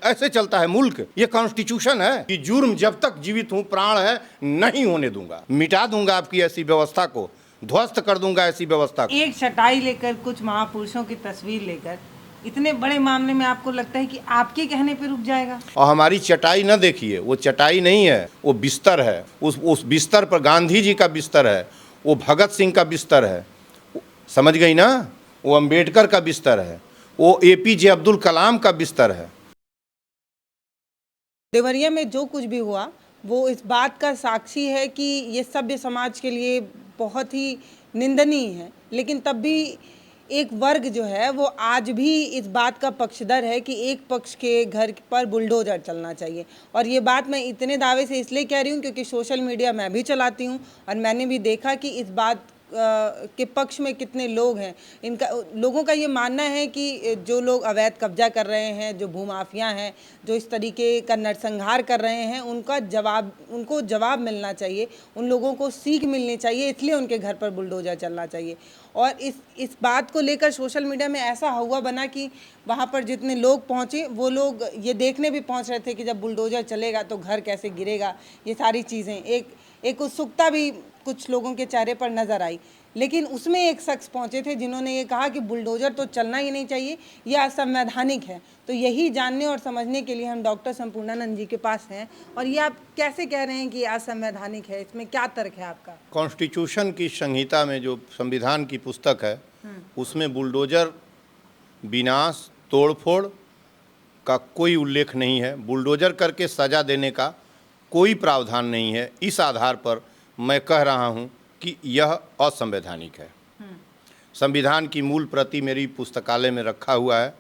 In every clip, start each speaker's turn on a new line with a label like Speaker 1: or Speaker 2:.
Speaker 1: ऐसे चलता है मुल्क। ये कॉन्स्टिट्यूशन है कि जुर्म जब तक जीवित हूं, प्राण है, नहीं होने दूंगा, मिटा दूंगा आपकी ऐसी व्यवस्था को, ध्वस्त कर दूंगा ऐसी व्यवस्था को।
Speaker 2: एक चटाई लेकर, कुछ महापुरुषों की तस्वीर लेकर इतने बड़े मामले में आपको लगता है कि आपके कहने पे रुक जाएगा?
Speaker 1: और हमारी चटाई न देखिए, वो चटाई नहीं है, वो बिस्तर है। उस बिस्तर पर गांधी जी का बिस्तर है, वो भगत सिंह का बिस्तर है, समझ गई ना, वो अंबेडकर का बिस्तर है, वो एपीजे अब्दुल कलाम का बिस्तर है।
Speaker 2: देवरिया में जो कुछ भी हुआ वो इस बात का साक्षी है कि ये सभ्य समाज के लिए बहुत ही निंदनीय है, लेकिन तब भी एक वर्ग जो है वो आज भी इस बात का पक्षधर है कि एक पक्ष के घर पर बुलडोजर चलना चाहिए। और ये बात मैं इतने दावे से इसलिए कह रही हूँ क्योंकि सोशल मीडिया मैं भी चलाती हूँ और मैंने भी देखा कि इस बात के पक्ष में कितने लोग हैं। इनका लोगों का ये मानना है कि जो लोग अवैध कब्जा कर रहे हैं, जो भूमाफिया हैं, जो इस तरीके का नरसंहार कर रहे हैं, उनको जवाब मिलना चाहिए, उन लोगों को सीख मिलनी चाहिए, इसलिए उनके घर पर बुलडोजर चलना चाहिए। और इस बात को लेकर सोशल मीडिया में ऐसा हुआ बना कि वहाँ पर जितने लोग पहुँचे वो लोग ये देखने भी पहुँच रहे थे कि जब बुलडोजर चलेगा तो घर कैसे गिरेगा, ये सारी चीज़ें। एक उत्सुकता भी कुछ लोगों के चेहरे पर नज़र आई। लेकिन उसमें एक शख्स पहुंचे थे जिन्होंने ये कहा कि बुलडोजर तो चलना ही नहीं चाहिए, यह असंवैधानिक है। तो यही जानने और समझने के लिए हम डॉक्टर संपूर्णानंद जी के पास हैं। और ये आप कैसे कह रहे हैं कि असंवैधानिक है, इसमें क्या तर्क है आपका?
Speaker 1: कॉन्स्टिट्यूशन की संहिता में जो संविधान की पुस्तक है उसमें बुलडोजर विनाश तोड़फोड़ का कोई उल्लेख नहीं है। बुलडोजर करके सजा देने का कोई प्रावधान नहीं है। इस आधार पर मैं कह रहा हूं कि यह असंवैधानिक है। संविधान की मूल प्रति मेरी पुस्तकालय में रखा हुआ है।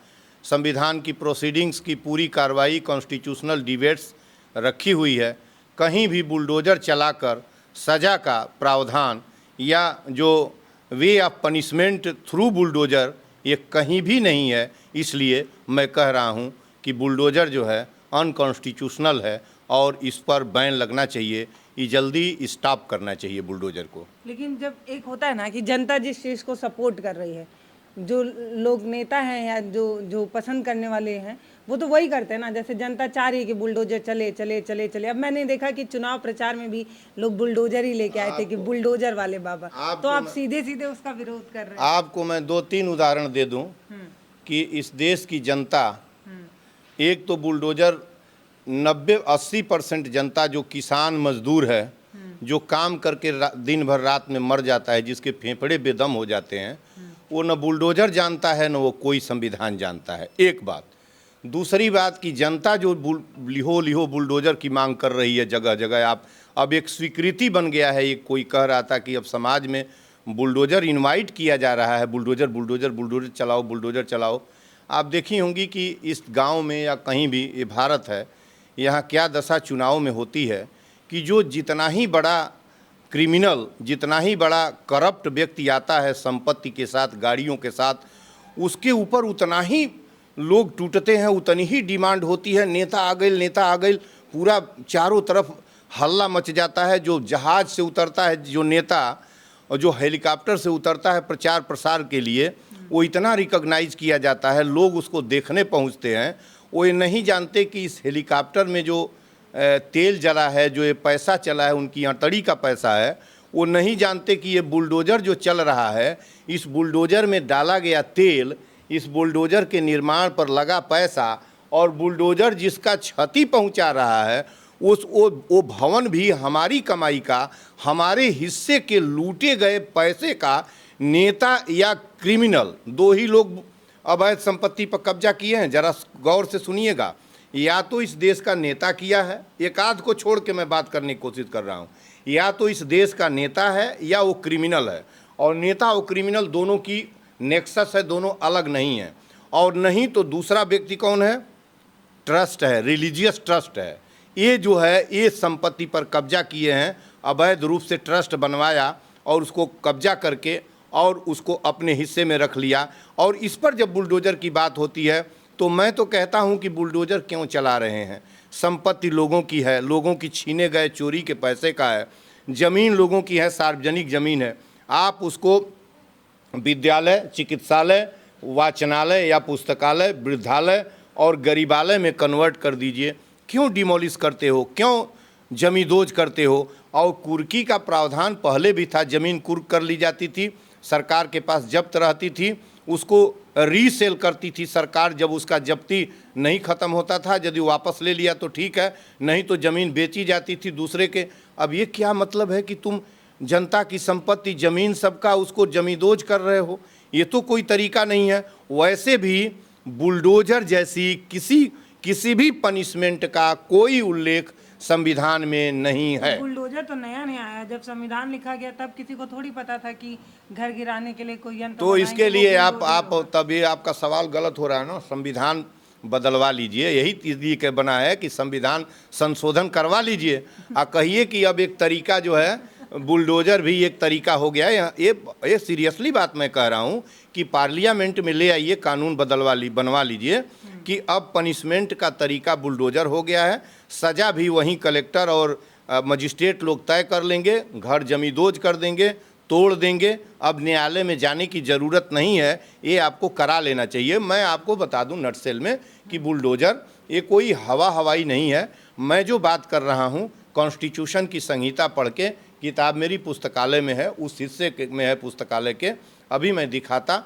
Speaker 1: संविधान की प्रोसीडिंग्स की पूरी कार्रवाई, कॉन्स्टिट्यूशनल डिबेट्स रखी हुई है। कहीं भी बुलडोजर चलाकर सज़ा का प्रावधान या जो way of punishment through bulldozer, ये कहीं भी नहीं है। इसलिए मैं कह रहा हूँ कि बुलडोजर जो है अनकॉन्स्टिट्यूशनल है और इस पर बैन लगना चाहिए। ये जल्दी स्टॉप करना चाहिए बुलडोजर को।
Speaker 2: लेकिन जब एक होता है ना कि जनता जिस चीज़ को सपोर्ट कर रही है, जो लोग नेता हैं या जो पसंद करने वाले हैं, वो तो वही करते हैं ना। जैसे जनता चाह रही है कि बुलडोजर चले चले चले चले। अब मैंने देखा कि चुनाव प्रचार में भी लोग बुलडोजर ही लेके आए थे कि बुलडोजर वाले बाबा। तो आप सीधे सीधे उसका विरोध कर रहे हैं।
Speaker 1: आपको मैं 2-3 उदाहरण दे दूं कि इस देश की जनता, एक तो बुलडोजर 90-80% जनता जो किसान मजदूर है, जो काम करके दिन भर रात में मर जाता है, जिसके फेफड़े बेदम हो जाते हैं, वो न बुलडोजर जानता है न वो कोई संविधान जानता है। एक बात। दूसरी बात कि जनता जो लिहो बुलडोजर की मांग कर रही है जगह जगह, आप अब एक स्वीकृति बन गया है। ये कोई कह रहा था कि अब समाज में बुलडोजर इनवाइट किया जा रहा है, बुलडोजर बुलडोजर बुलडोजर चलाओ, बुलडोजर चलाओ। आप देखी होंगी कि इस गांव में या कहीं भी, ये भारत है, यहाँ क्या दशा चुनाव में होती है कि जो जितना ही बड़ा क्रिमिनल, जितना ही बड़ा करप्ट व्यक्ति आता है संपत्ति के साथ, गाड़ियों के साथ, उसके ऊपर उतना ही लोग टूटते हैं, उतनी ही डिमांड होती है। नेता आ गई, नेता आ गई, पूरा चारों तरफ हल्ला मच जाता है। जो जहाज़ से उतरता है जो नेता, और जो हेलीकॉप्टर से उतरता है प्रचार प्रसार के लिए, वो इतना रिकॉग्नाइज किया जाता है, लोग उसको देखने पहुंचते हैं। वो ये नहीं जानते कि इस हेलीकॉप्टर में जो तेल जला है, जो ये पैसा चला है, उनकी अटड़ी का पैसा है। वो नहीं जानते कि ये बुलडोजर जो चल रहा है, इस बुलडोजर में डाला गया तेल, इस बुलडोजर के निर्माण पर लगा पैसा, और बुलडोजर जिसका क्षति पहुंचा रहा है, वो भवन भी हमारी कमाई का, हमारे हिस्से के लूटे गए पैसे का नेता या क्रिमिनल, दो ही लोग अवैध संपत्ति पर कब्जा किए हैं। जरा गौर से सुनिएगा। या तो इस देश का नेता किया है, एक आध को छोड़ के मैं बात करने की कोशिश कर रहा हूँ, या तो इस देश का नेता है या वो क्रिमिनल है। और नेता और क्रिमिनल दोनों की नेक्सस है, दोनों अलग नहीं है। और नहीं तो दूसरा व्यक्ति कौन है? ट्रस्ट है, रिलीजियस ट्रस्ट है। ये जो है, ये संपत्ति पर कब्जा किए हैं, अवैध रूप से ट्रस्ट बनवाया और उसको कब्जा करके और उसको अपने हिस्से में रख लिया। और इस पर जब बुलडोजर की बात होती है तो मैं तो कहता हूं कि बुलडोजर क्यों चला रहे हैं? संपत्ति लोगों की है, लोगों की छीने गए चोरी के पैसे का है, ज़मीन लोगों की है, सार्वजनिक ज़मीन है। आप उसको विद्यालय, चिकित्सालय, वाचनालय या पुस्तकालय, वृद्धालय और गरीबालय में कन्वर्ट कर दीजिए। क्यों डिमोलिश करते हो, क्यों जमींदोज करते हो? और कुर्की का प्रावधान पहले भी था, ज़मीन कुर्क कर ली जाती थी, सरकार के पास जब्त रहती थी, उसको रीसेल करती थी सरकार। जब उसका जब्ती नहीं ख़त्म होता था, यदि वापस ले लिया तो ठीक है, नहीं तो ज़मीन बेची जाती थी दूसरे के। अब ये क्या मतलब है कि तुम जनता की संपत्ति, ज़मीन सबका, उसको जमींदोज कर रहे हो? ये तो कोई तरीका नहीं है। वैसे भी बुलडोजर जैसी किसी भी पनिशमेंट का कोई उल्लेख संविधान में नहीं है।
Speaker 2: बुलडोजर तो नया नया आया, जब संविधान लिखा गया तब किसी को थोड़ी पता था कि घर गिराने के लिए कोई यंत्र
Speaker 1: तो इसके
Speaker 2: बनाएंगे,
Speaker 1: लिए
Speaker 2: वो
Speaker 1: आप
Speaker 2: बुलडोजर
Speaker 1: तब ये आपका सवाल गलत हो रहा है ना। संविधान बदलवा लीजिए, यही इसलिए के बना है कि संविधान संशोधन करवा लीजिए। कहिए कि अब एक तरीका जो है, बुलडोजर भी एक तरीका हो गया है। ये सीरियसली बात मैं कह रहा हूँ कि पार्लियामेंट में ले आइए, कानून बनवा लीजिए कि अब पनिशमेंट का तरीका बुलडोजर हो गया है। सज़ा भी वहीं कलेक्टर और मजिस्ट्रेट लोग तय कर लेंगे, घर जमींदोज कर देंगे, तोड़ देंगे। अब न्यायालय में जाने की ज़रूरत नहीं है, ये आपको करा लेना चाहिए। मैं आपको बता दूं नटसेल में कि बुलडोजर ये कोई हवाई नहीं है। मैं जो बात कर रहा हूं, कॉन्स्टिट्यूशन की संहिता पढ़ के, किताब मेरी पुस्तकालय में है, उस हिस्से में है पुस्तकालय के, अभी मैं दिखाता।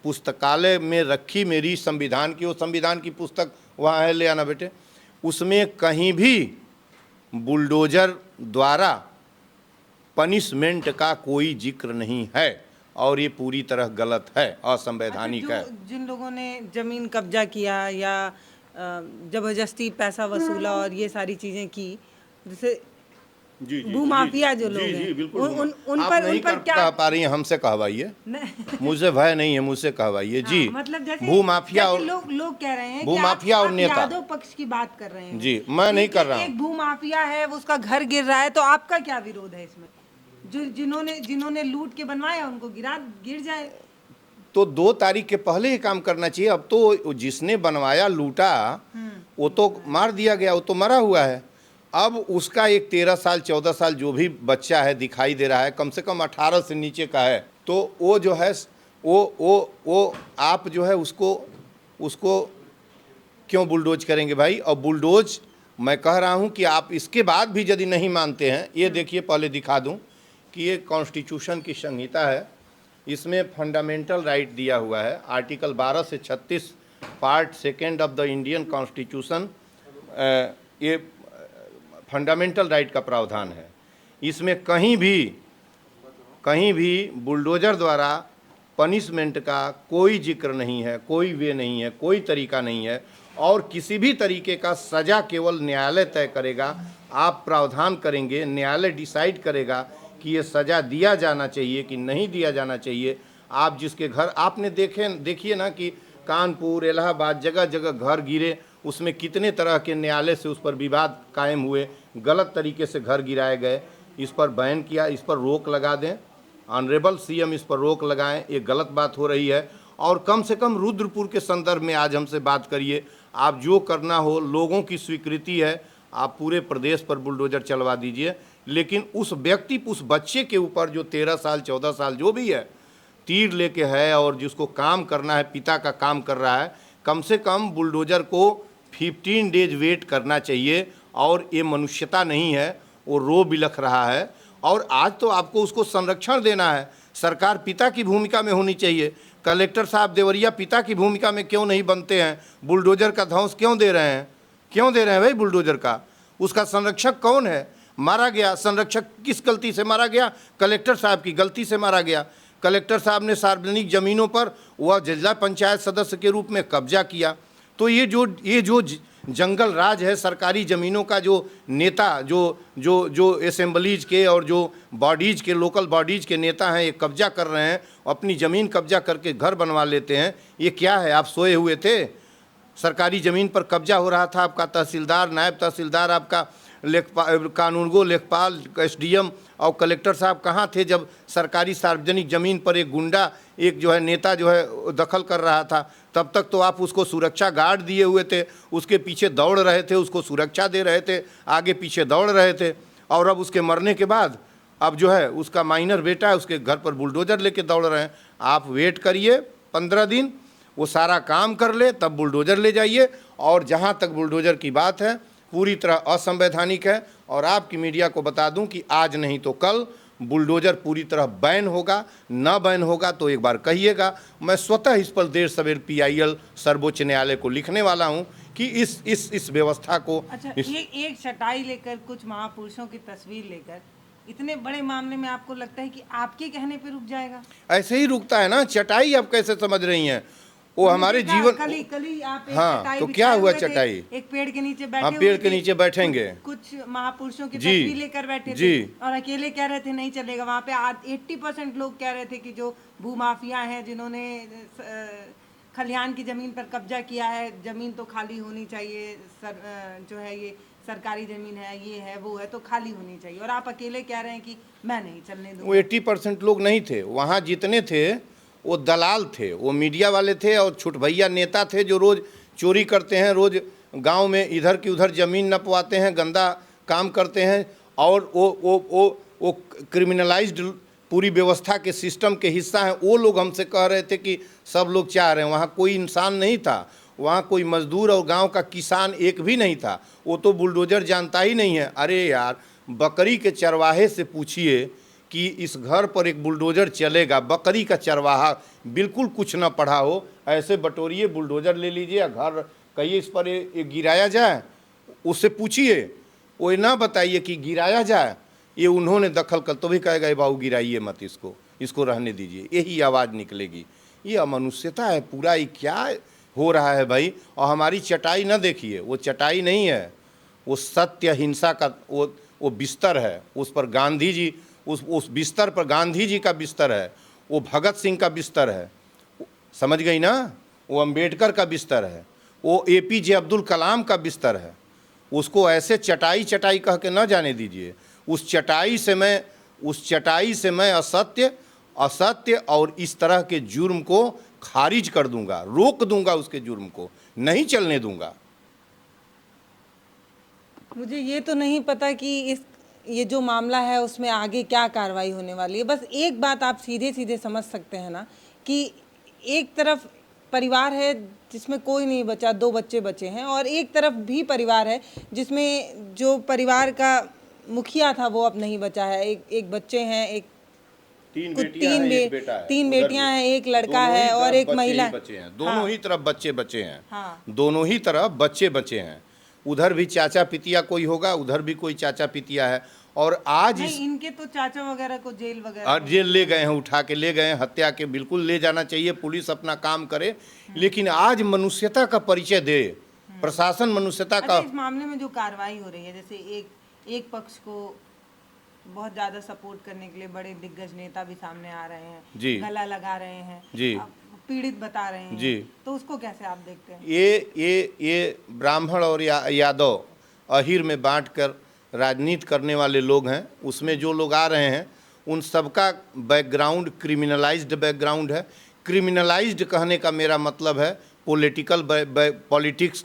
Speaker 1: पुस्तकालय में रखी मेरी संविधान की, वो संविधान की पुस्तक वहाँ है, ले आना बेटे। उसमें कहीं भी बुलडोजर द्वारा पनिशमेंट का कोई जिक्र नहीं है, और ये पूरी तरह गलत है, असंवैधानिक है।
Speaker 2: जिन लोगों ने जमीन कब्जा किया या जबरदस्ती पैसा वसूला और ये सारी चीजें की, जैसे भूमाफिया जो लोग हैं, उन पर क्या
Speaker 1: कह पा रही हैं? हमसे कहवाइए, मुझे भय नहीं है, मुझसे कहवाइए। जी,
Speaker 2: मतलब जैसे
Speaker 1: भूमाफिया और
Speaker 2: लोग कह रहे हैं
Speaker 1: भूमाफिया और नेता,
Speaker 2: यादव पक्ष की बात कर रहे हैं।
Speaker 1: जी, मैं नहीं कर रहा हूँ।
Speaker 2: एक भूमाफिया है, उसका घर गिर रहा है, तो आपका क्या विरोध है इसमें? जो जिन्होंने लूट के बनवाया उनको गिर जाए
Speaker 1: तो 2 तारीख के पहले ही काम करना चाहिए। अब तो जिसने बनवाया, लूटा, वो तो मार दिया गया, वो तो मरा हुआ है। अब उसका एक 13 साल 14 साल जो भी बच्चा है दिखाई दे रहा है, कम से कम 18 से नीचे का है, तो वो जो है वो आप जो है उसको क्यों बुलडोज करेंगे भाई? और बुलडोज मैं कह रहा हूँ कि आप इसके बाद भी यदि नहीं मानते हैं, ये देखिए, पहले दिखा दूँ कि ये कॉन्स्टिट्यूशन की संहिता है, इसमें फंडामेंटल राइट दिया हुआ है। आर्टिकल 12 से 36 part 2 of the Indian constitution, ये फंडामेंटल राइट का प्रावधान है। इसमें कहीं भी बुलडोजर द्वारा पनिशमेंट का कोई जिक्र नहीं है, कोई वे नहीं है, कोई तरीका नहीं है, और किसी भी तरीके का सज़ा केवल न्यायालय तय करेगा। आप प्रावधान करेंगे, न्यायालय डिसाइड करेगा कि ये सज़ा दिया जाना चाहिए कि नहीं दिया जाना चाहिए। आप जिसके घर आपने देखिए ना कि कानपुर, इलाहाबाद, जगह जगह घर गिरे, उसमें कितने तरह के न्यायालय से उस पर विवाद कायम हुए, गलत तरीके से घर गिराए गए। इस पर बैन किया, इस पर रोक लगा दें, ऑनरेबल सीएम इस पर रोक लगाएं, ये गलत बात हो रही है। और कम से कम रुद्रपुर के संदर्भ में आज हमसे बात करिए। आप जो करना हो, लोगों की स्वीकृति है, आप पूरे प्रदेश पर बुलडोजर चलवा दीजिए, लेकिन उस व्यक्ति, उस बच्चे के ऊपर जो 13 साल 14 साल जो भी है, तीर लेके है और जिसको काम करना है, पिता का काम कर रहा है, कम से कम बुलडोजर को 15 डेज वेट करना चाहिए। और ये मनुष्यता नहीं है, वो रो बिलख रहा है। और आज तो आपको उसको संरक्षण देना है। सरकार पिता की भूमिका में होनी चाहिए। कलेक्टर साहब देवरिया पिता की भूमिका में क्यों नहीं बनते हैं? बुलडोजर का ध्वंस क्यों दे रहे हैं? क्यों दे रहे हैं भाई बुलडोजर का? उसका संरक्षक कौन है? मारा गया, संरक्षक किस गलती से मारा गया? कलेक्टर साहब की गलती से मारा गया। कलेक्टर साहब ने सार्वजनिक ज़मीनों पर वह जिला पंचायत सदस्य के रूप में कब्जा किया। तो ये जो जंगल राज है, सरकारी ज़मीनों का जो नेता, जो असेंबलीज के और जो बॉडीज़ के, लोकल बॉडीज़ के नेता हैं, ये कब्जा कर रहे हैं, अपनी ज़मीन कब्जा करके घर बनवा लेते हैं। ये क्या है? आप सोए हुए थे? सरकारी ज़मीन पर कब्जा हो रहा था, आपका तहसीलदार, नायब तहसीलदार, आपका कानूनगो, लेखपाल, एसडीएम और कलेक्टर साहब कहाँ थे जब सरकारी सार्वजनिक ज़मीन पर एक गुंडा, एक जो है नेता जो है दखल कर रहा था? तब तक तो आप उसको सुरक्षा गार्ड दिए हुए थे, उसके पीछे दौड़ रहे थे, उसको सुरक्षा दे रहे थे, आगे पीछे दौड़ रहे थे। और अब उसके मरने के बाद अब जो है उसका माइनर बेटा है, उसके घर पर बुलडोजर लेके दौड़ रहे हैं। आप वेट करिए 15 दिन, वो सारा काम कर ले तब बुलडोजर ले जाइए। और जहाँ तक बुलडोजर की बात है पूरी तरह असंवैधानिक है। और आपकी मीडिया को बता दूं कि आज नहीं तो कल बुलडोजर पूरी तरह बैन होगा। ना बैन होगा तो एक बार कहिएगा। मैं स्वतः इस पर देर सवेर PIL सर्वोच्च न्यायालय को लिखने वाला हूं कि इस व्यवस्था को
Speaker 2: अच्छा, एक चटाई लेकर कुछ महापुरुषों की तस्वीर लेकर इतने बड़े मामले में आपको लगता है कि आपके कहने पे रुक जाएगा?
Speaker 1: ऐसे ही रुकता है ना। चटाई आप कैसे समझ रही हैं? वो हमारे जीवन
Speaker 2: कली आप एक
Speaker 1: हाँ,
Speaker 2: चटाई
Speaker 1: तो क्या हुआ
Speaker 2: बिछाए हुए थे,
Speaker 1: चटाई?
Speaker 2: एक पेड़ के नीचे बैठे
Speaker 1: हाँ,
Speaker 2: हुए
Speaker 1: पेड़ के
Speaker 2: थे,
Speaker 1: नीचे बैठेंगे।
Speaker 2: कुछ महापुरुषों की
Speaker 1: जी,
Speaker 2: तस्वीर लेकर बैठे
Speaker 1: जी।
Speaker 2: थे और अकेले कह रहे थे नहीं चलेगा। वहाँ पे 80% लोग कह रहे थे कि जो भूमाफिया हैं जिन्होंने खलिहान की जमीन पर कब्जा किया है, जमीन तो खाली होनी चाहिए, जो है ये सरकारी जमीन है, ये है वो है, तो खाली होनी चाहिए। और आप अकेले कह रहे हैं कि मैं नहीं चलने दूंगा।
Speaker 1: वो 80% लोग नहीं थे वहाँ। जितने थे वो दलाल थे, वो मीडिया वाले थे और छुटभैया नेता थे जो रोज़ चोरी करते हैं, रोज़ गांव में इधर की उधर ज़मीन नपवाते हैं, गंदा काम करते हैं। और वो क्रिमिनलाइज्ड पूरी व्यवस्था के सिस्टम के हिस्सा हैं। वो लोग हमसे कह रहे थे कि सब लोग चाह रहे हैं। वहाँ कोई इंसान नहीं था, वहाँ कोई मजदूर और गांव का किसान एक भी नहीं था। वो तो बुलडोजर जानता ही नहीं है। अरे यार, बकरी के चरवाहे से पूछिए कि इस घर पर एक बुलडोजर चलेगा। बकरी का चरवाहा बिल्कुल कुछ ना पढ़ा हो, ऐसे बटोरिए बुलडोजर ले लीजिए, घर कहिए इस पर ये गिराया जाए। उससे पूछिए, वो ना बताइए कि गिराया जाए। ये उन्होंने दखल कर तो भी कहेगा ये बाबू गिराइए मत, इसको रहने दीजिए, यही आवाज़ निकलेगी। ये अमनुष्यता है पूरा। ये क्या हो रहा है भाई? और हमारी चटाई ना देखिए, वो चटाई नहीं है, वो सत्य अहिंसा का वो बिस्तर है। उस पर गांधी जी, उस बिस्तर पर गांधी जी का बिस्तर है, वो भगत सिंह का बिस्तर है, समझ गई ना? वो अंबेडकर का बिस्तर है, वो APJ अब्दुल कलाम का बिस्तर है। उसको ऐसे चटाई चटाई कह के न जाने दीजिए। उस चटाई से मैं असत्य और इस तरह के जुर्म को खारिज कर दूंगा, रोक दूंगा, उसके जुर्म को नहीं चलने दूंगा।
Speaker 2: मुझे ये तो नहीं पता कि ये जो मामला है उसमें आगे क्या कार्रवाई होने वाली है। बस एक बात आप सीधे सीधे समझ सकते हैं ना कि एक तरफ परिवार है जिसमें कोई नहीं बचा, 2 बच्चे बचे हैं, और एक तरफ भी परिवार है जिसमें जो परिवार का मुखिया था वो अब नहीं बचा है। एक बच्चे हैं, तीन बेटियां हैं, एक लड़का है और एक महिला।
Speaker 1: दोनों ही तरफ बच्चे बचे हैं।
Speaker 2: हाँ।
Speaker 1: दोनों ही तरफ बच्चे बचे हैं। उधर भी चाचा पितिया कोई होगा, उधर भी कोई चाचा पितिया है। और आज
Speaker 2: इनके तो चाचा वगैरह को जेल
Speaker 1: ले गए हैं, उठा के ले गए हैं। हत्या के बिल्कुल ले जाना चाहिए, पुलिस अपना काम करे, लेकिन आज मनुष्यता का परिचय दे प्रशासन, मनुष्यता का।
Speaker 2: इस मामले में जो कार्रवाई हो रही है, जैसे एक पक्ष को बहुत ज्यादा सपोर्ट करने के लिए बड़े दिग्गज नेता भी सामने आ रहे हैं,
Speaker 1: जी,
Speaker 2: गला लगा रहे हैं,
Speaker 1: जी,
Speaker 2: पीड़ित बता रहे हैं,
Speaker 1: जी,
Speaker 2: तो उसको कैसे आप देखते हैं?
Speaker 1: ये ब्राह्मण और यादव अहीर में बांटकर राजनीति करने वाले लोग हैं। उसमें जो लोग आ रहे हैं उन सबका बैकग्राउंड क्रिमिनलाइज्ड बैकग्राउंड है। क्रिमिनलाइज्ड कहने का मेरा मतलब है पॉलिटिक्स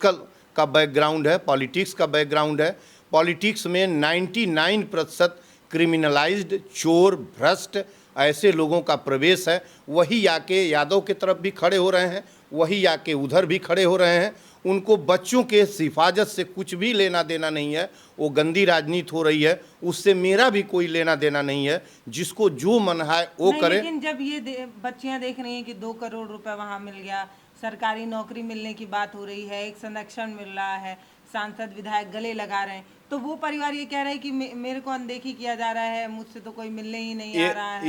Speaker 1: का बैकग्राउंड है, पॉलिटिक्स का बैकग्राउंड है। पॉलिटिक्स में 99% क्रिमिनलाइज्ड, चोर, भ्रष्ट ऐसे लोगों का प्रवेश है। वही आके यादव की तरफ भी खड़े हो रहे हैं, वही आके उधर भी खड़े हो रहे हैं। उनको बच्चों के हिफाजत से कुछ भी लेना देना नहीं है। वो गंदी राजनीति हो रही है, उससे मेरा भी कोई लेना देना नहीं है। जिसको जो मन है वो करे।
Speaker 2: लेकिन जब ये बच्चियां देख रही हैं कि 2 करोड़ रुपए वहां मिल गया, सरकारी नौकरी मिलने की बात हो रही है, एक संरक्षण मिल रहा है, सांसद विधायक गले लगा रहे हैं, तो वो परिवार ये कह रहा है कि मेरे को अनदेखी किया जा रहा है, मुझसे तो कोई मिलने ही नहीं आ रहा है।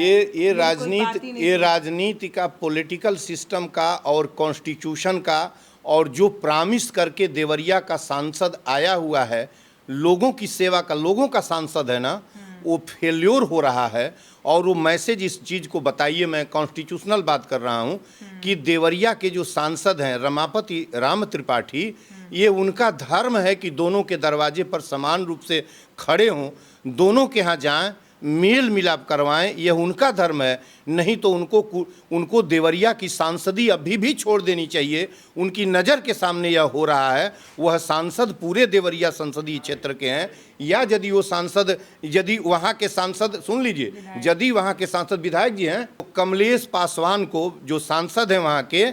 Speaker 1: ये राजनीति का, पॉलिटिकल सिस्टम का और कॉन्स्टिट्यूशन का, और जो प्रॉमिस करके देवरिया का सांसद आया हुआ है, लोगों की सेवा का, लोगों का सांसद है ना, वो फेल्योर हो रहा है। और वो मैसेज इस चीज़ को बताइए, मैं कॉन्स्टिट्यूशनल बात कर रहा हूँ कि देवरिया के जो सांसद हैं रमापति राम त्रिपाठी, ये उनका धर्म है कि दोनों के दरवाजे पर समान रूप से खड़े हों, दोनों के यहाँ जाएं, मेल मिलाप करवाएं, यह उनका धर्म है। नहीं तो उनको देवरिया की सांसदी अभी भी छोड़ देनी चाहिए। उनकी नज़र के सामने यह हो रहा है। वह सांसद पूरे देवरिया संसदीय क्षेत्र के हैं, या यदि वो सांसद, यदि वहाँ के सांसद, सुन लीजिए, यदि वहाँ के सांसद विधायक जी हैं, कमलेश पासवान को जो सांसद हैं वहाँ के,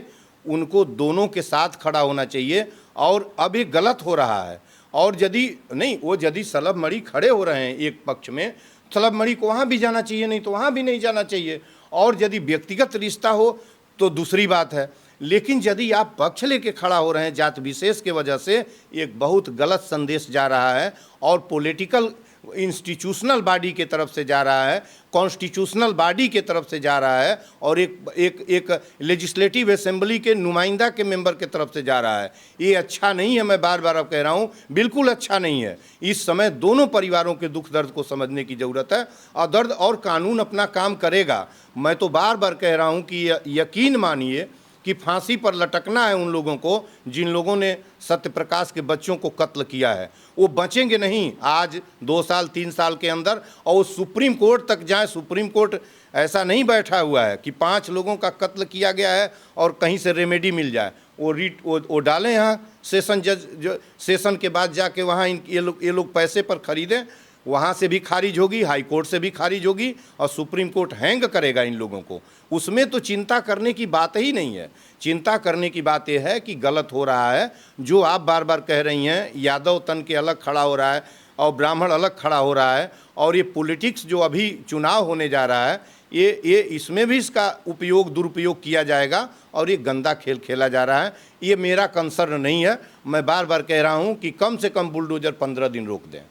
Speaker 1: उनको दोनों के साथ खड़ा होना चाहिए। और अब ये गलत हो रहा है, और यदि नहीं, वो यदि सलब मणि खड़े हो रहे हैं एक पक्ष में, सलब मणि को वहाँ भी जाना चाहिए, नहीं तो वहाँ भी नहीं जाना चाहिए। और यदि व्यक्तिगत रिश्ता हो तो दूसरी बात है, लेकिन यदि आप पक्ष लेके खड़ा हो रहे हैं जात विशेष के वजह से, एक बहुत गलत संदेश जा रहा है और पॉलिटिकल इंस्टीट्यूशनल बॉडी के तरफ से जा रहा है, कॉन्स्टिट्यूशनल बॉडी के तरफ से जा रहा है, और एक लेजिस्लेटिव असेंबली के नुमाइंदा के मेंबर के तरफ से जा रहा है। ये अच्छा नहीं है, मैं बार बार अब कह रहा हूँ, बिल्कुल अच्छा नहीं है। इस समय दोनों परिवारों के दुख दर्द को समझने की ज़रूरत है, और दर्द और कानून अपना काम करेगा। मैं तो बार बार कह रहा हूँ कि यकीन मानिए कि फांसी पर लटकना है उन लोगों को जिन लोगों ने सत्यप्रकाश के बच्चों को कत्ल किया है। वो बचेंगे नहीं आज 2 साल 3 साल के अंदर, और वो सुप्रीम कोर्ट तक जाए। सुप्रीम कोर्ट ऐसा नहीं बैठा हुआ है कि 5 लोगों का कत्ल किया गया है और कहीं से रेमेडी मिल जाए। वो डालें यहाँ सेशन जज, जो सेशन के बाद जाके वहाँ ये लोग पैसे पर खरीदें, वहाँ से भी खारिज होगी, हाई कोर्ट से भी खारिज होगी, और सुप्रीम कोर्ट हैंग करेगा इन लोगों को। उसमें तो चिंता करने की बात ही नहीं है। चिंता करने की बात यह है कि गलत हो रहा है, जो आप बार बार कह रही हैं, यादव तन के अलग खड़ा हो रहा है और ब्राह्मण अलग खड़ा हो रहा है, और ये पॉलिटिक्स जो अभी चुनाव होने जा रहा है, ये इसमें भी इसका दुरुपयोग किया जाएगा, और ये गंदा खेल खेला जा रहा है। ये मेरा कंसर्न नहीं है। मैं बार बार कह रहा हूँ कि कम से कम बुलडोजर 15 दिन रोक दें।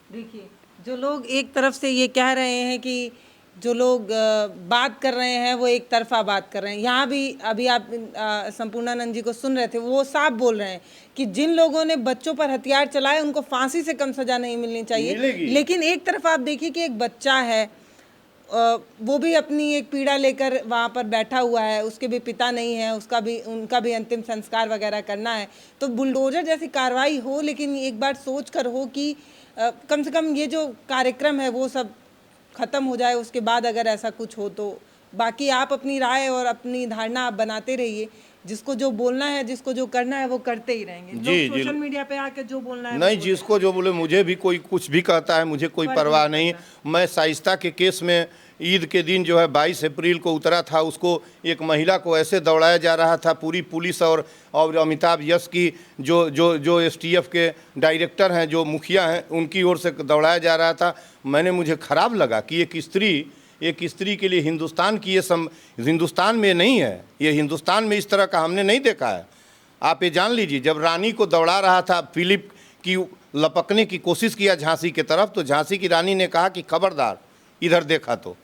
Speaker 2: देखिए, जो लोग एक तरफ से ये कह रहे हैं कि जो लोग बात कर रहे हैं वो एक तरफा बात कर रहे हैं, यहाँ भी अभी आप संपूर्णानंद जी को सुन रहे थे, वो साफ बोल रहे हैं कि जिन लोगों ने बच्चों पर हथियार चलाए उनको फांसी से कम सजा नहीं मिलनी चाहिए। लेकिन एक तरफ आप देखिए कि एक बच्चा है, वो भी अपनी एक पीड़ा लेकर वहाँ पर बैठा हुआ है, उसके भी पिता नहीं है, उनका भी अंतिम संस्कार वगैरह करना है। तो बुलडोजर जैसी कार्रवाई हो, लेकिन एक बार सोच कर हो कि कम से कम ये जो कार्यक्रम है वो सब ख़त्म हो जाए, उसके बाद अगर ऐसा कुछ हो तो। बाकी आप अपनी राय और अपनी धारणा आप बनाते रहिए, जिसको जो बोलना है, जिसको जो करना है वो करते ही रहेंगे।
Speaker 1: जी,
Speaker 2: सोशल मीडिया पे आके जो बोलना है
Speaker 1: नहीं, जिसको जो बोले, मुझे भी कोई कुछ भी कहता है, मुझे कोई परवाह नहीं। मैं शाइस्ता के केस में ईद के दिन जो है 22 अप्रैल को उतरा था, उसको एक महिला को ऐसे दौड़ाया जा रहा था, पूरी पुलिस और अमिताभ यश की जो एसटीएफ के डायरेक्टर हैं, जो मुखिया हैं, उनकी ओर से दौड़ाया जा रहा था। मुझे ख़राब लगा कि एक स्त्री के लिए हिंदुस्तान की हिंदुस्तान में नहीं है, ये हिंदुस्तान में इस तरह का हमने नहीं देखा है। आप ये जान लीजिए, जब रानी को दौड़ा रहा था फिलिप की लपकने की कोशिश किया झांसी की तरफ, तो झांसी की रानी ने कहा कि खबरदार इधर देखा तो।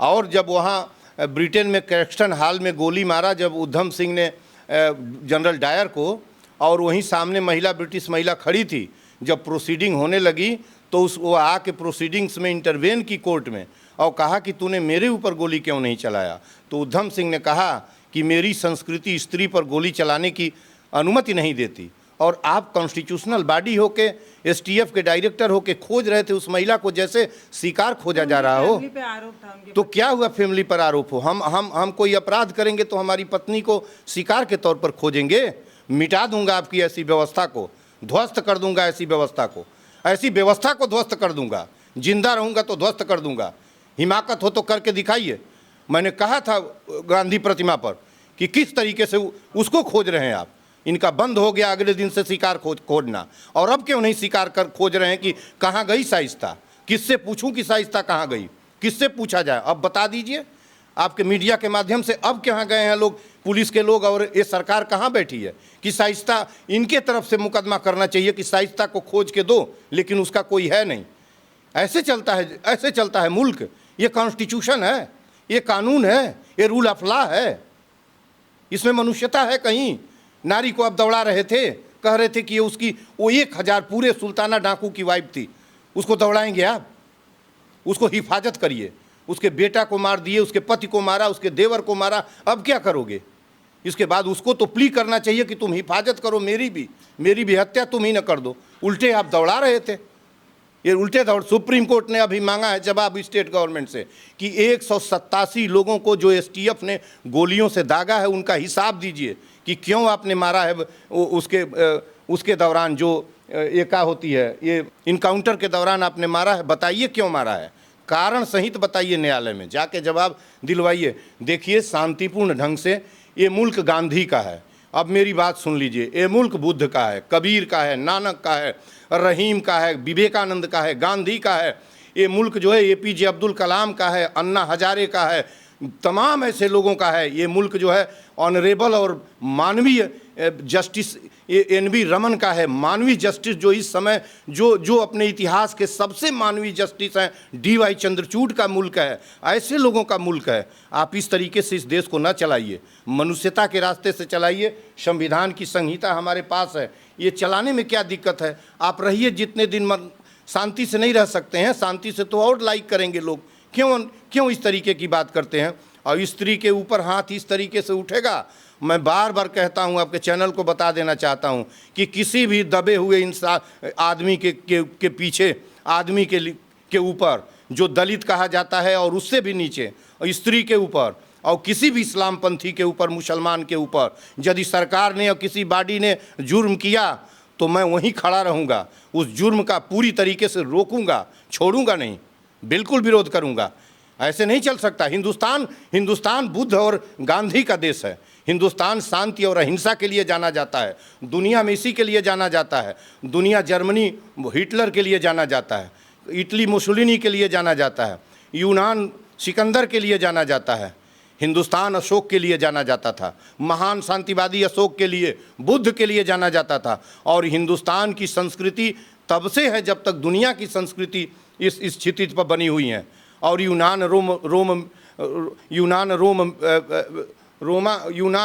Speaker 1: और जब वहाँ ब्रिटेन में कैक्सटन हॉल में गोली मारा जब उधम सिंह ने जनरल डायर को, और वहीं सामने ब्रिटिश महिला खड़ी थी, जब प्रोसीडिंग होने लगी तो वो आके प्रोसीडिंग्स में इंटरवेन की कोर्ट में, और कहा कि तूने मेरे ऊपर गोली क्यों नहीं चलाया। तो उधम सिंह ने कहा कि मेरी संस्कृति स्त्री पर गोली चलाने की अनुमति नहीं देती, और आप कॉन्स्टिट्यूशनल बॉडी होके एसटीएफ के डायरेक्टर होके खोज रहे थे उस महिला को, जैसे शिकार खोजा जा रहा हो। तो क्या हुआ फैमिली पर आरोप हो? हम कोई अपराध करेंगे तो हमारी पत्नी को शिकार के तौर पर खोजेंगे? मिटा दूंगा आपकी ऐसी व्यवस्था को, ध्वस्त कर दूंगा ऐसी व्यवस्था को ध्वस्त कर दूंगा। जिंदा रहूंगा तो ध्वस्त कर दूंगा। हिमाकत हो तो करके दिखाइए। मैंने कहा था गांधी प्रतिमा पर कि किस तरीके से उसको खोज रहे हैं आप। इनका बंद हो गया अगले दिन से शिकार खोजना, और अब क्यों नहीं शिकार कर खोज रहे हैं कि कहाँ गई शाइस्ता? किससे पूछूं कि शाइस्ता कहाँ गई? किससे पूछा जाए? अब बता दीजिए आपके मीडिया के माध्यम से, अब कहाँ गए हैं लोग, पुलिस के लोग, और ये सरकार कहाँ बैठी है कि शाइस्ता, इनके तरफ से मुकदमा करना चाहिए कि शाइस्ता को खोज के दो, लेकिन उसका कोई है नहीं। ऐसे चलता है मुल्क। ये कॉन्स्टिट्यूशन है, ये कानून है, ये रूल ऑफ लॉ है, इसमें मनुष्यता है कहीं? नारी को आप दौड़ा रहे थे, कह रहे थे कि ये वो 1000 पूरे सुल्ताना डाकू की वाइफ थी, उसको दौड़ाएंगे आप? उसको हिफाजत करिए। उसके बेटा को मार दिए, उसके पति को मारा, उसके देवर को मारा, अब क्या करोगे? इसके बाद उसको तो प्ली करना चाहिए कि तुम हिफाजत करो, मेरी भी हत्या तुम ही न कर दो। उल्टे आप दौड़ा रहे थे, ये उल्टे दौड़। सुप्रीम कोर्ट ने अभी मांगा है जवाब स्टेट गवर्नमेंट से कि 187 लोगों को जो एसटीएफ ने गोलियों से दागा है, उनका हिसाब दीजिए कि क्यों आपने मारा है। उसके दौरान जो एका होती है, ये इनकाउंटर के दौरान आपने मारा है, बताइए क्यों मारा है, कारण सहित बताइए, न्यायालय में जाके जवाब दिलवाइए। देखिए, शांतिपूर्ण ढंग से ये मुल्क गांधी का है। अब मेरी बात सुन लीजिए, ये मुल्क बुद्ध का है, कबीर का है, नानक का है, रहीम का है, विवेकानंद का है, गांधी का है। ये मुल्क जो है एपीजे अब्दुल कलाम का है, अन्ना हजारे का है, तमाम ऐसे लोगों का है। ये मुल्क जो है ऑनरेबल और मानवीय जस्टिस एन.वी. रमन का है, मानवीय जस्टिस जो इस समय जो अपने इतिहास के सबसे मानवीय जस्टिस हैं, डी.वाई. चंद्रचूड़ का मुल्क है। ऐसे लोगों का मुल्क है। आप इस तरीके से इस देश को न चलाइए, मनुष्यता के रास्ते से चलाइए। संविधान की संहिता हमारे पास है, ये चलाने में क्या दिक्कत है? आप रहिए जितने दिन शांति से नहीं रह सकते हैं, शांति से तो और लाइक करेंगे लोग। क्यों इस तरीके की बात करते हैं? और स्त्री के ऊपर हाथ इस तरीके से उठेगा? मैं बार बार कहता हूं, आपके चैनल को बता देना चाहता हूं कि किसी भी दबे हुए इंसान आदमी के पीछे, आदमी के ऊपर, जो दलित कहा जाता है और उससे भी नीचे, और स्त्री के ऊपर और किसी भी इस्लामपंथी के ऊपर, मुसलमान के ऊपर यदि सरकार ने और किसी बॉडी ने जुर्म किया तो मैं वहीं खड़ा रहूँगा, उस जुर्म का पूरी तरीके से रोकूंगा, छोड़ूंगा नहीं, बिल्कुल विरोध करूंगा। ऐसे नहीं चल सकता। हिंदुस्तान बुद्ध और गांधी का देश है। हिंदुस्तान शांति और अहिंसा के लिए जाना जाता है, दुनिया में इसी के लिए जाना जाता है। दुनिया जर्मनी हिटलर के लिए जाना जाता है, इटली मुसोलिनी के लिए जाना जाता है, यूनान सिकंदर के लिए जाना जाता है, हिंदुस्तान अशोक के लिए जाना जाता था, महान शांतिवादी अशोक के लिए, बुद्ध के लिए जाना जाता था। और हिंदुस्तान की संस्कृति तब से है जब तक दुनिया की संस्कृति इस स्थिति पर बनी हुई है। और यूनान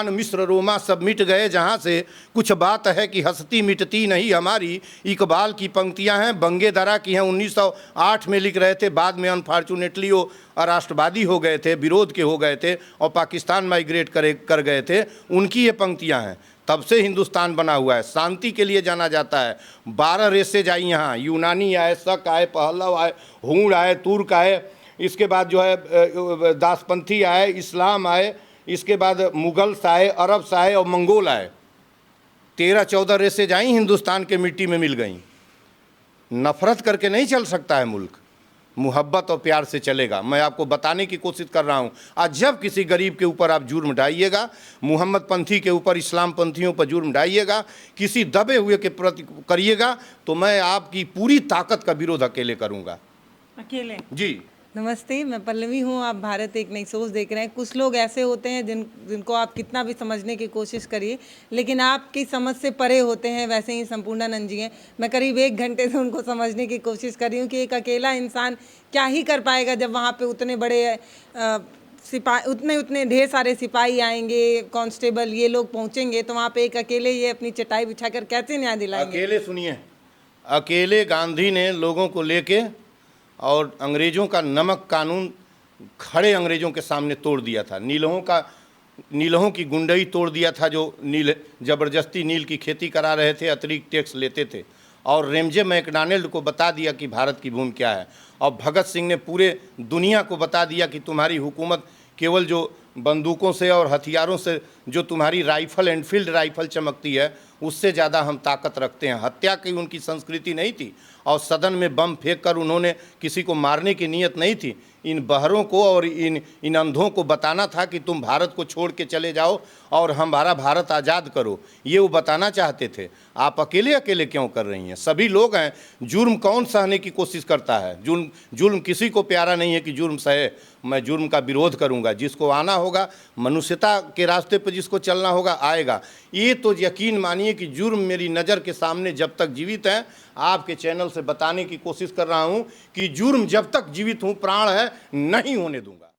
Speaker 1: मिस्र रोमा सब मिट गए, जहाँ से कुछ बात है कि हंसती मिटती नहीं हमारी। इकबाल की पंक्तियाँ हैं, बंगे दरा की हैं, 1908 में लिख रहे थे। बाद में अनफॉर्चुनेटली वो राष्ट्रवादी हो गए थे, विरोध के हो गए थे और पाकिस्तान माइग्रेट कर गए थे। उनकी ये पंक्तियाँ हैं। तब से हिंदुस्तान बना हुआ है, शांति के लिए जाना जाता है। 12 रेसेज आई यहाँ, यूनानी आए, शक आए, पहलव आए, हूण आए, तुर्क आए, इसके बाद जो है दासपंथी आए, इस्लाम आए, इसके बाद मुगल्स आए, अरब्स आए और मंगोल आए। 13-14 रेसेज आई, हिंदुस्तान के मिट्टी में मिल गई। नफरत करके नहीं चल सकता है मुल्क, मुहब्बत और प्यार से चलेगा। मैं आपको बताने की कोशिश कर रहा हूँ। आज जब किसी गरीब के ऊपर आप जुर्म ढाइएगा, मोहम्मद पंथी के ऊपर, इस्लाम पंथियों पर जुर्म ढाइएगा, किसी दबे हुए के प्रति करिएगा, तो मैं आपकी पूरी ताकत का विरोध अकेले करूँगा।
Speaker 2: अकेले?
Speaker 1: जी
Speaker 2: नमस्ते, मैं पल्लवी हूँ। आप भारत एक नई सोच देख रहे हैं। कुछ लोग ऐसे होते हैं जिनको आप कितना भी समझने की कोशिश करिए, लेकिन आपकी समझ से परे होते हैं। वैसे ही संपूर्णानंद जी हैं। मैं करीब 1 घंटे से उनको समझने की कोशिश कर रही हूँ कि एक अकेला इंसान क्या ही कर पाएगा जब वहाँ पे उतने बड़े सिपाही, उतने ढेर सारे सिपाही आएंगे, कांस्टेबल, ये लोग पहुँचेंगे, तो वहाँ पे एक अकेले ये अपनी चटाई बिछाकर कैसे न्याय दिलाएंगे?
Speaker 1: अकेले सुनिए, अकेले गांधी ने लोगों को लेके और अंग्रेज़ों का नमक कानून खड़े अंग्रेज़ों के सामने तोड़ दिया था। नीलों की गुंडई तोड़ दिया था, जो नील ज़बरदस्ती नील की खेती करा रहे थे, अतिरिक्त टैक्स लेते थे। और रेमजे मैकडॉनल्ड को बता दिया कि भारत की भूमि क्या है। और भगत सिंह ने पूरे दुनिया को बता दिया कि तुम्हारी हुकूमत केवल जो बंदूकों से और हथियारों से, जो तुम्हारी राइफ़ल एनफील्ड राइफ़ल चमकती है, उससे ज़्यादा हम ताकत रखते हैं। हत्या की उनकी संस्कृति नहीं थी और सदन में बम फेंक कर उन्होंने किसी को मारने की नीयत नहीं थी। इन बहरों को और इन अंधों को बताना था कि तुम भारत को छोड़ के चले जाओ और हमारा भारत आज़ाद करो, ये वो बताना चाहते थे। आप अकेले अकेले क्यों कर रही हैं? सभी लोग हैं। जुर्म कौन सहने की कोशिश करता है? जुर्म किसी को प्यारा नहीं है कि जुर्म सहे। मैं जुर्म का विरोध करूंगा। जिसको आना होगा, मनुष्यता के रास्ते पर जिसको चलना होगा, आएगा। ये तो यकीन मानिए कि जुर्म मेरी नज़र के सामने जब तक जीवित है, आपके चैनल से बताने की कोशिश कर रहा हूं कि जुर्म जब तक जीवित हूं, प्राण है, नहीं होने दूंगा।